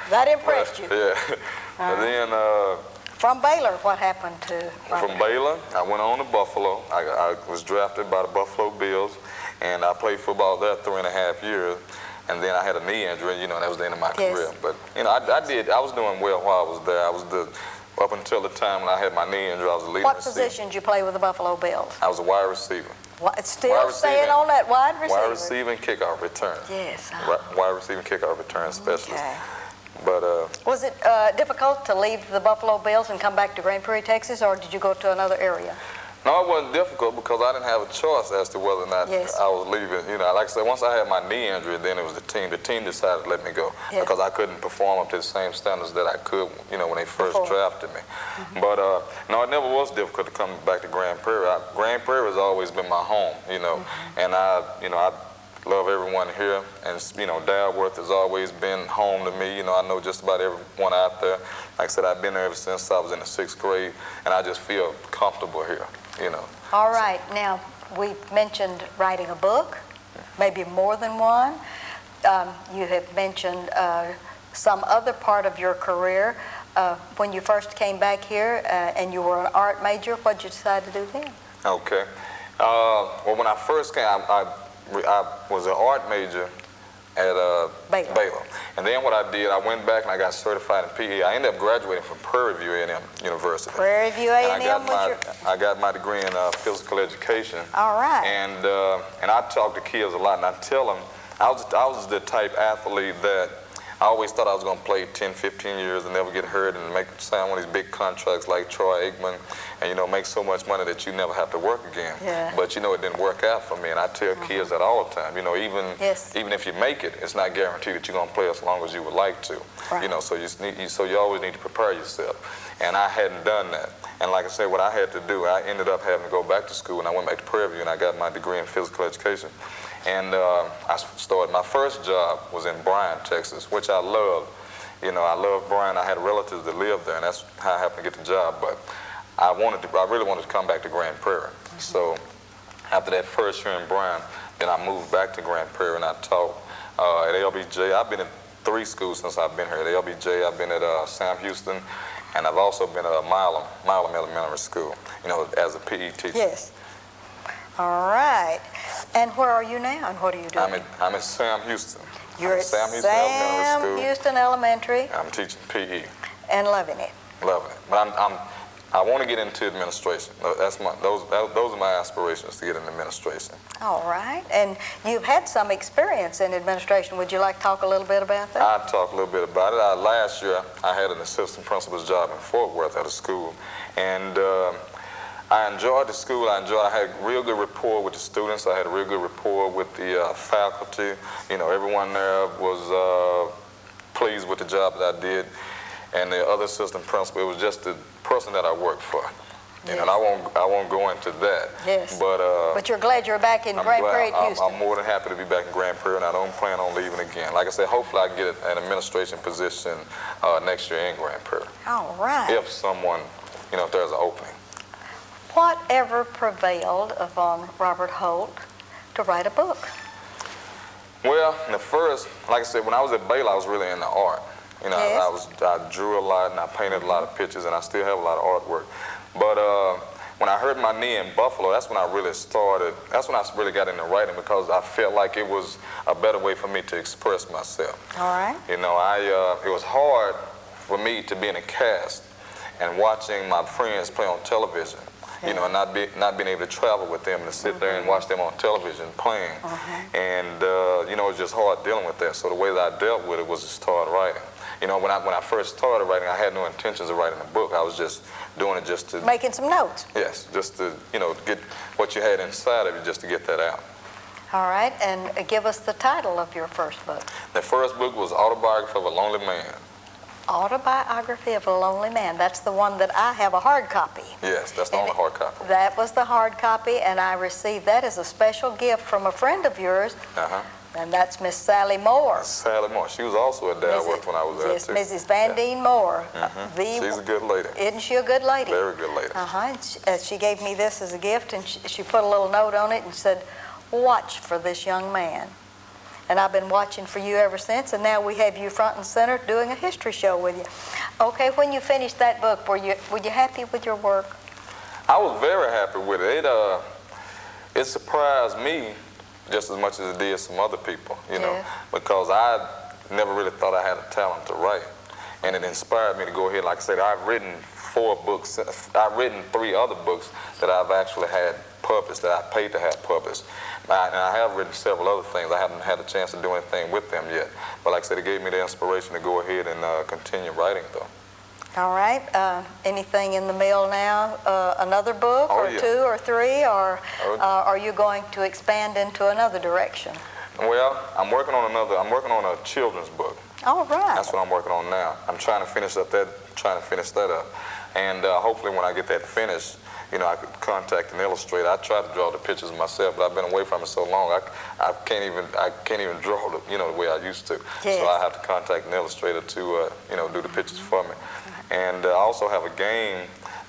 that impressed you. Yeah. And then from Baylor, what happened to? From Baylor, I went on to Buffalo. I was drafted by the Buffalo Bills, and I played football there 3.5 years. And then I had a knee injury. You know, that was the end of my career. But you know, I was doing well while I was there. Up until the time when I had my knee injury, I was a leading What receiver. position did you play with the Buffalo Bills? I was a wide receiver. Still staying on that wide receiver? Wide receiver and kickoff return. Yes. Wide receiver and kickoff return specialist. Okay. But was it difficult to leave the Buffalo Bills and come back to Grand Prairie, Texas, or did you go to another area? No, it wasn't difficult because I didn't have a choice as to whether or not I was leaving. You know, like I said, once I had my knee injury, then it was the team. The team decided to let me go because I couldn't perform up to the same standards that I could, you know, when they first drafted me. But no, it never was difficult to come back to Grand Prairie. Grand Prairie has always been my home, you know, and I love everyone here. And you know, Dalworth has always been home to me. You know, I know just about everyone out there. Like I said, I've been there ever since I was in the 6th grade, and I just feel comfortable here. You know. All right. Now, we mentioned writing a book, maybe more than one. You have mentioned some other part of your career. When you first came back here and you were an art major, what did you decide to do then? Okay. Well, when I first came, I was an art major at Baylor. And then what I did, I went back and I got certified in PE. I ended up graduating from Prairie View A&M University. Prairie View A&M I got my degree in physical education. All right. And I talk to kids a lot, and I tell them, I was the type athlete that I always thought I was going to play 10, 15 years and never get hurt and sign one of these big contracts like Troy Aikman and, you know, make so much money that you never have to work again. Yeah. But, you know, it didn't work out for me. And I tell kids that all the time, you know, even if you make it, it's not guaranteed that you're going to play as long as you would like to. Right. You know, so you always need to prepare yourself. And I hadn't done that. And like I said, what I had to do, I ended up having to go back to school, and I went back to Prairie View, and I got my degree in physical education. And I started, my first job was in Bryan, Texas, which I loved. You know, I loved Bryan. I had relatives that lived there, and that's how I happened to get the job. But I really wanted to come back to Grand Prairie. So after that first year in Bryan, then I moved back to Grand Prairie, and I taught at LBJ. I've been in 3 schools since I've been here. At LBJ, I've been at Sam Houston, and I've also been at Milam Elementary School, you know, as a PE teacher. Yes. All right. And where are you now, and what are you doing? I'm at Sam Houston. You're at Sam Houston Elementary. I'm teaching PE. And loving it. Loving it. But I want to get into administration. Those are my aspirations, to get into administration. All right. And you've had some experience in administration. Would you like to talk a little bit about that? I'll talk a little bit about it. Last year, I had an assistant principal's job in Fort Worth at a school. And I enjoyed the school. I had real good rapport with the students. I had a real good rapport with the faculty. You know, everyone there was pleased with the job that I did. And the other assistant principal, it was just the person that I worked for. You know, and I won't go into that. Yes. But you're glad you're back in Grand Prairie, Houston. I'm more than happy to be back in Grand Prairie, and I don't plan on leaving again. Like I said, hopefully I get an administration position next year in Grand Prairie. All right. If someone, you know, if there's an opening. Whatever prevailed upon Robert Holt to write a book? Well, the first, like I said, when I was at Baylor, I was really into art. You know, Yes. I drew a lot and I painted a lot of pictures, and I still have a lot of artwork. But when I hurt my knee in Buffalo, that's when I really started. That's when I really got into writing, because I felt like it was a better way for me to express myself. All right. You know, it was hard for me to be in a cast and watching my friends play on television. You know, not being able to travel with them, to sit there and watch them on television playing. And, you know, it was just hard dealing with that. So the way that I dealt with it was to start writing. You know, when I first started writing, I had no intentions of writing a book. I was just doing it just to... Making some notes. Yes, just to, you know, get what you had inside of you, just to get that out. All right, and give us the title of your first book. The first book was Autobiography of a Lonely Man. Autobiography of a Lonely Man. That's the one that I have a hard copy. Yes, that's the only hard copy. That was the hard copy, and I received that as a special gift from a friend of yours, and that's Miss Sally Moore. Sally Moore. She was also at Dad Work when I was there, yes, too. Mrs. Van Deen Moore. She's a good lady. Isn't she a good lady? Very good lady. And she gave me this as a gift, and she put a little note on it and said, "Watch for this young man." And I've been watching for you ever since, and now we have you front and center doing a history show with you. Okay, when you finished that book, were you happy with your work? I was very happy with it. It surprised me just as much as it did some other people, you know, because I never really thought I had a talent to write. And it inspired me to go ahead. Like I said, I've written 4 books. I've written 3 other books that I've actually had published, that I paid to have published. And I have written several other things. I haven't had a chance to do anything with them yet. But like I said, it gave me the inspiration to go ahead and continue writing, though. All right. Anything in the mail now? Another book, or 2 or 3, or are you going to expand into another direction? Well, I'm working on a children's book. All right. That's what I'm working on now. I'm trying to finish that up. And hopefully when I get that finished, you know, I could contact an illustrator. I try to draw the pictures myself, but I've been away from it so long, I can't even draw the, you know, the way I used to. Yes. So I have to contact an illustrator to, you know, do the pictures for me. And I also have a game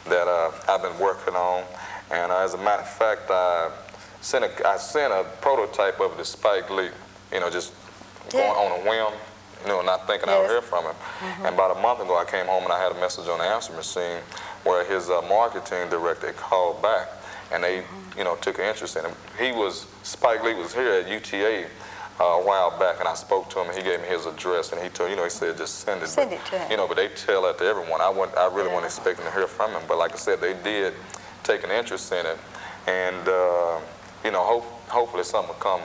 that I've been working on. And as a matter of fact, I sent a prototype of it to Spike Lee, you know, just going on a whim, you know, not thinking I would hear from him. And about a month ago, I came home and I had a message on the answer machine where his marketing director called back, and they, you know, took an interest in him. Spike Lee was here at UTA a while back, and I spoke to him, and he gave me his address, and he told, you know, he said just send it. Send it to him. You know, but they tell that to everyone. I really wasn't expecting to hear from him, but like I said, they did take an interest in it, and you know, hopefully something will come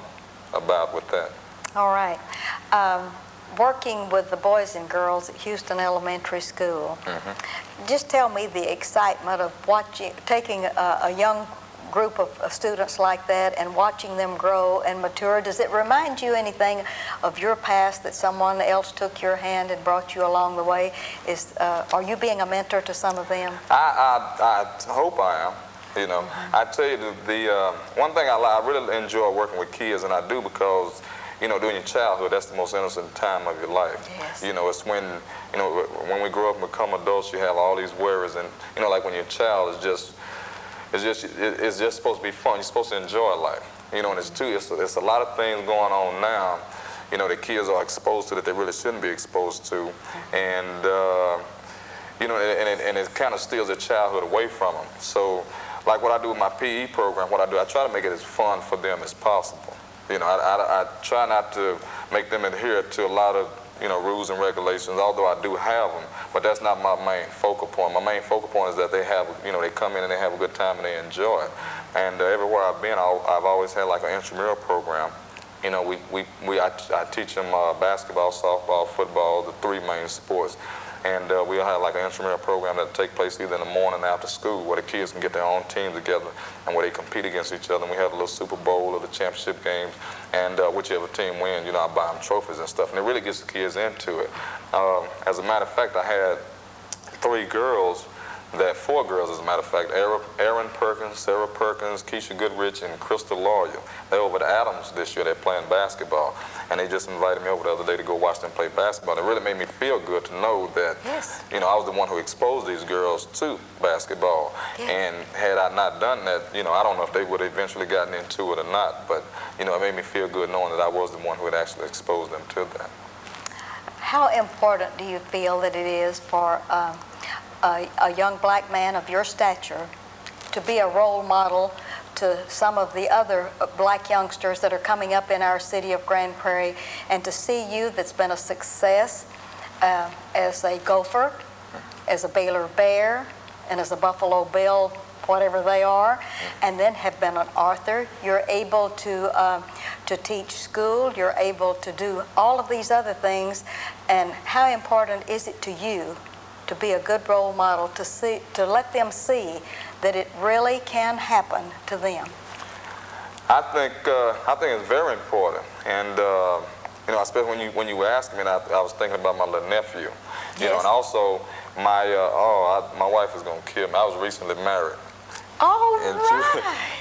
about with that. All right. Working with the boys and girls at Houston Elementary School, just tell me the excitement of taking a young group of students like that and watching them grow and mature. Does it remind you anything of your past, that someone else took your hand and brought you along the way? Are you being a mentor to some of them? I hope I am. You know, I tell you, the one thing I really enjoy working with kids, and I do because, you know, during your childhood, that's the most innocent time of your life. Yes. You know, it's when, you know, when we grow up and become adults, you have all these worries, and, you know, like when you're a child, it's just supposed to be fun. You're supposed to enjoy life. You know, and it's a lot of things going on now, you know, that kids are exposed to that they really shouldn't be exposed to. And, you know, and it kind of steals their childhood away from them. So, like what I do with my PE program, I try to make it as fun for them as possible. You know, I try not to make them adhere to a lot of, you know, rules and regulations, although I do have them, but that's not my main focal point. My main focal point is that they have, you know, they come in and they have a good time and they enjoy it. And everywhere I've been, I've always had like an intramural program. You know, I teach them basketball, softball, football, the 3 main sports. And we'll have like an intramural program that'll take place either in the morning or after school, where the kids can get their own team together and where they compete against each other. And we have a little Super Bowl or the championship games, and whichever team wins, you know, I buy them trophies and stuff. And it really gets the kids into it. As a matter of fact, I had 3 girls that 4 girls, as a matter of fact, Erin Perkins, Sarah Perkins, Keisha Goodrich, and Crystal Lawyer. They're over at Adams this year. They're playing basketball. And they just invited me over the other day to go watch them play basketball. It really made me feel good to know that, Yes. you know, I was the one who exposed these girls to basketball. Yes. And had I not done that, you know, I don't know if they would have eventually gotten into it or not. But, you know, it made me feel good knowing that I was the one who had actually exposed them to that. How important do you feel that it is for a young black man of your stature to be a role model to some of the other black youngsters that are coming up in our city of Grand Prairie, and to see you that's been a success as a Gopher, as a Baylor Bear, and as a Buffalo Bill, whatever they are, and then have been an author. You're able to teach school, you're able to do all of these other things, and how important is it to you to be a good role model, to let them see that it really can happen to them? I think it's very important, and you know, especially when you asked me, and I was thinking about my little nephew, you know, and also my my wife is gonna kill me. I was recently married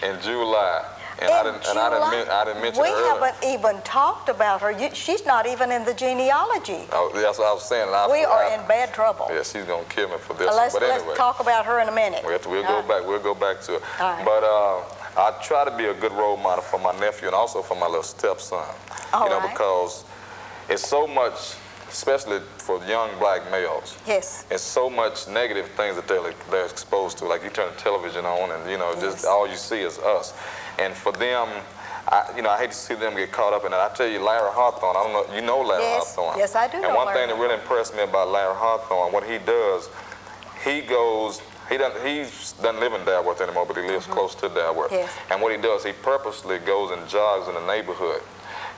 in July. And I didn't mention we her earlier. haven't even talked about her. She's not even in the genealogy. Oh, that's what I was saying. We are in bad trouble. Yeah, she's gonna kill me for this. Let's But anyway, talk about her in a minute. we'll go back to it. All right. But I try to be a good role model for my nephew and also for my little stepson. All you know, right. because it's so much, especially for young black males. Yes. It's so much negative things that they're exposed to. Like you turn the television on, and you know, Yes. just all you see is us. And for them, I hate to see them get caught up in that. I tell you, Larry Hawthorne, I don't know, you know Larry Yes. Hawthorne. Yes, I do And know one Larry. thing that really impressed me about Larry Hawthorne, what he does, he doesn't live in Dalworth anymore, but he lives close to Dalworth. Yes. And what he does, he purposely goes and jogs in the neighborhood.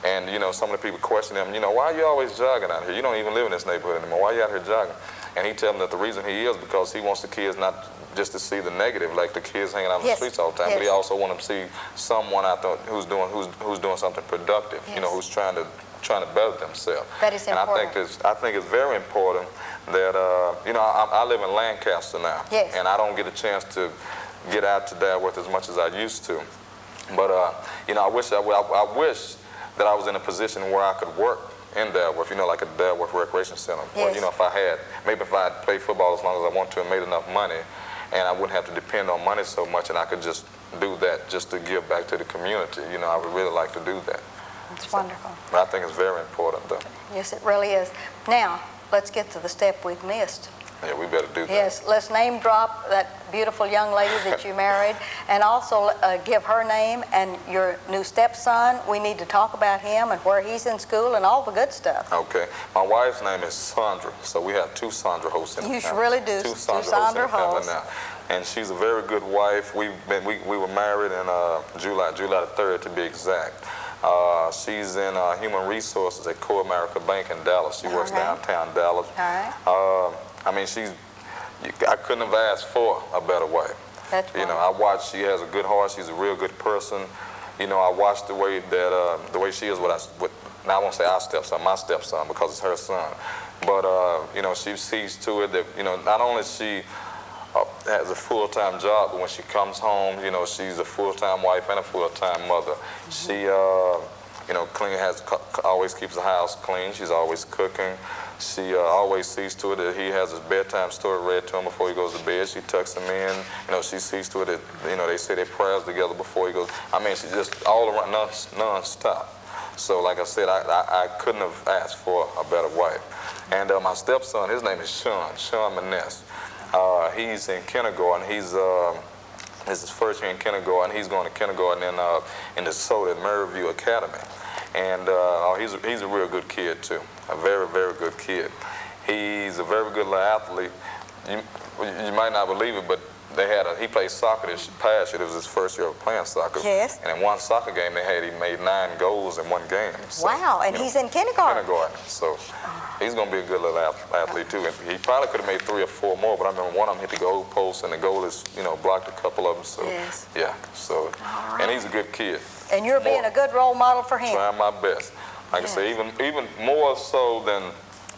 And, you know, some of the people question him, you know, why are you always jogging out here? You don't even live in this neighborhood anymore. Why are you out here jogging? And he tells them that the reason he is because he wants the kids not just to see the negative, like the kids hanging out in the Yes. streets all the time, but he Yes. also wants them to see someone out there who's doing something productive, you know, Yes. who's trying to better themselves. That is important. And I think it's very important that, you know, I live in Lancaster now. Yes. And I don't get a chance to get out to Dalworth as much as I used to. But, you know, I wish that I was in a position where I could work in Dalworth, you know, like at the Dalworth Recreation Center. Or, Yes. you know, if I had played football as long as I want to and made enough money, and I wouldn't have to depend on money so much, and I could just do that just to give back to the community, you know, I would really like to do that. It's wonderful. But I think it's very important, though. Yes, it really is. Now, let's get to the step we've missed. Yeah, we better do that. Yes, let's name drop that beautiful young lady that you married, and also give her name and your new stepson. We need to talk about him and where he's in school and all the good stuff. Okay. My wife's name is Sandra, so we have 2 Sandra Hosts in the You family. really do. Two Sandra Two Hosts in the Sandra family Hosts. now. And she's a very good wife. We were married in July the 3rd to be exact. She's in human resources at Core America Bank in Dallas. She works downtown Dallas. All right. I mean, I couldn't have asked for a better wife. That's You know, I watched, she has a good heart. She's a real good person. You know, I watched the way she is now I won't say our stepson, my stepson, because it's her son. But, you know, she sees to it that, you know, not only she has a full-time job, but when she comes home, you know, she's a full-time wife and a full-time mother. She, you know, always keeps the house clean. She's always cooking. She always sees to it that he has his bedtime story read to him before he goes to bed. She tucks him in. You know, she sees to it that, you know, they say their prayers together before he goes. I mean, she's just all around, non-stop. So, like I said, I couldn't have asked for a better wife. And my stepson, his name is Sean Maness. He's in kindergarten. This is his first year in kindergarten. He's going to kindergarten in DeSoto at Maryview Academy. And he's a real good kid, too. A very, very good kid. He's a very good little athlete. You might not believe it, but he played soccer this past year. It was his first year of playing soccer. Yes. And in one soccer game he made 9 goals in one game. So, Wow, and he's in kindergarten. So he's going to be a good little athlete, too. And he probably could have made 3 or 4 more, but I remember one of them hit the goal post, and the goalist, you know, blocked a couple of them. So, Yes. yeah. So, and he's a good kid. And you're being a good role model for him. Trying my best. Like I say, even more so than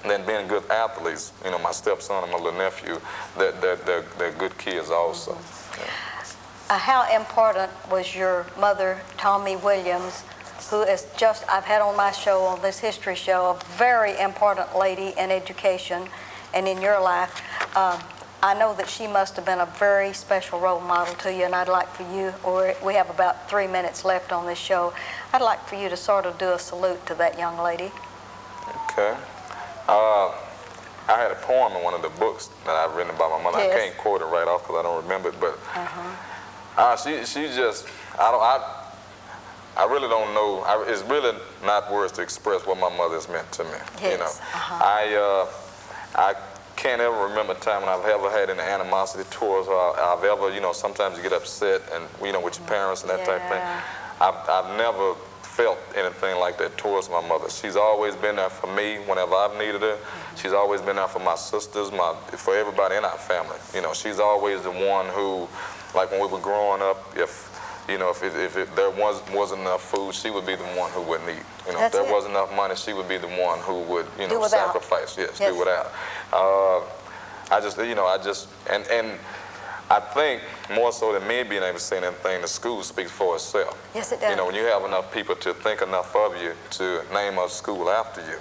And then being good athletes, you know, my stepson and my little nephew, they're good kids also. Yeah. How important was your mother, Tommy Williams, who is just, I've had on my show, on this history show, a very important lady in education and in your life. I know that she must have been a very special role model to you, and I'd like for you, or we have about 3 minutes left on this show, I'd like for you to sort of do a salute to that young lady. Okay. I had a poem in one of the books that I've written about my mother. Yes. I can't quote it right off because I don't remember it, but she just, I really don't know. It's really not words to express what my mother has meant to me. Yes. You know, I can't ever remember a time when I've ever had any animosity towards her. I've ever, you know, sometimes you get upset and, you know, with your parents and that type of thing. I've never felt anything like that towards my mother. She's always been there for me whenever I've needed her. She's always been there for my sisters, for everybody in our family. You know, she's always the one who, like when we were growing up, if there wasn't enough food, she would be the one who wouldn't eat. You know, if there wasn't enough money, she would be the one who would, you know, sacrifice. Yes, do without. And I think more so than me being able to say anything, the school speaks for itself. Yes, it does. You know, when you have enough people to think enough of you to name a school after you,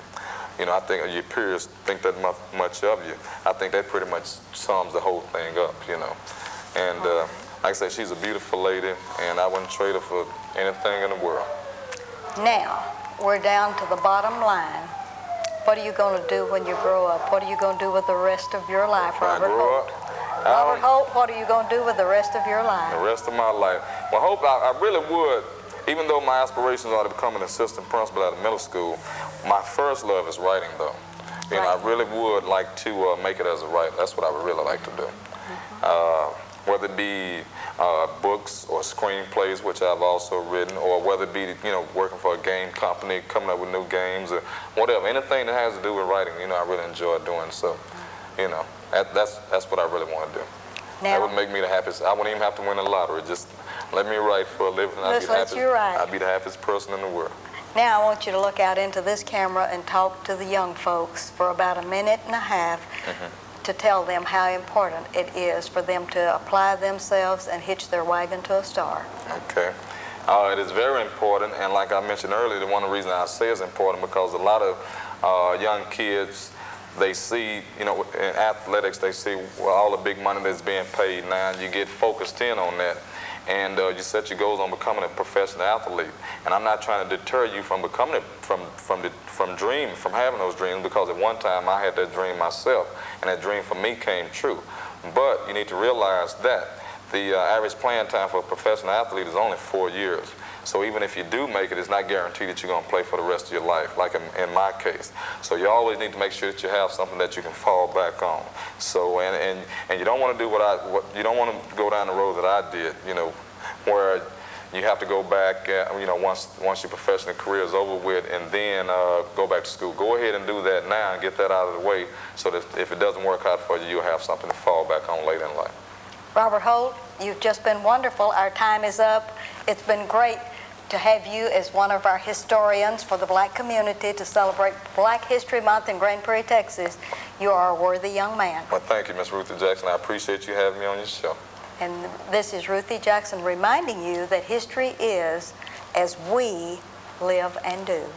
you know, I think your peers think that much of you. I think that pretty much sums the whole thing up, you know. And like I said, she's a beautiful lady, and I wouldn't trade her for anything in the world. Now, we're down to the bottom line. What are you going to do when you grow up? What are you going to do with the rest of your life, Robert Holt? Robert Holt, what are you going to do with the rest of your life? The rest of my life. Well, I hope I really would, even though my aspirations are to become an assistant principal at a middle school, my first love is writing, though. You know, I really would like to make it as a writer. That's what I would really like to do. Whether it be books or screenplays, which I've also written, or whether it be, you know, working for a game company, coming up with new games, or whatever. Anything that has to do with writing, you know, I really enjoy doing. So, you know, that's what I really want to do. That would make me the happiest. I wouldn't even have to win the lottery. Just let me write for a living. I'd be the happiest person in the world. Now I want you to look out into this camera and talk to the young folks for about 1.5 minutes to tell them how important it is for them to apply themselves and hitch their wagon to a star. Okay. It is very important, and like I mentioned earlier, one of the reasons I say it's important because a lot of young kids, they see, you know, in athletics, they see all the big money that's being paid now, and you get focused in on that. And you set your goals on becoming a professional athlete. And I'm not trying to deter you from becoming from having those dreams, because at one time I had that dream myself, and that dream for me came true. But you need to realize that the average playing time for a professional athlete is only 4 years. So even if you do make it, it's not guaranteed that you're going to play for the rest of your life, like in my case. So you always need to make sure that you have something that you can fall back on. So and you don't want to do you don't want to go down the road that I did, you know, where you have to go back, you know, once your professional career is over with, and then go back to school. Go ahead and do that now and get that out of the way, so that if it doesn't work out for you, you'll have something to fall back on later in life. Robert Holt, you've just been wonderful. Our time is up. It's been great to have you as one of our historians for the black community to celebrate Black History Month in Grand Prairie, Texas. You are a worthy young man. Well, thank you, Miss Ruthie Jackson. I appreciate you having me on your show. And this is Ruthie Jackson reminding you that history is as we live and do.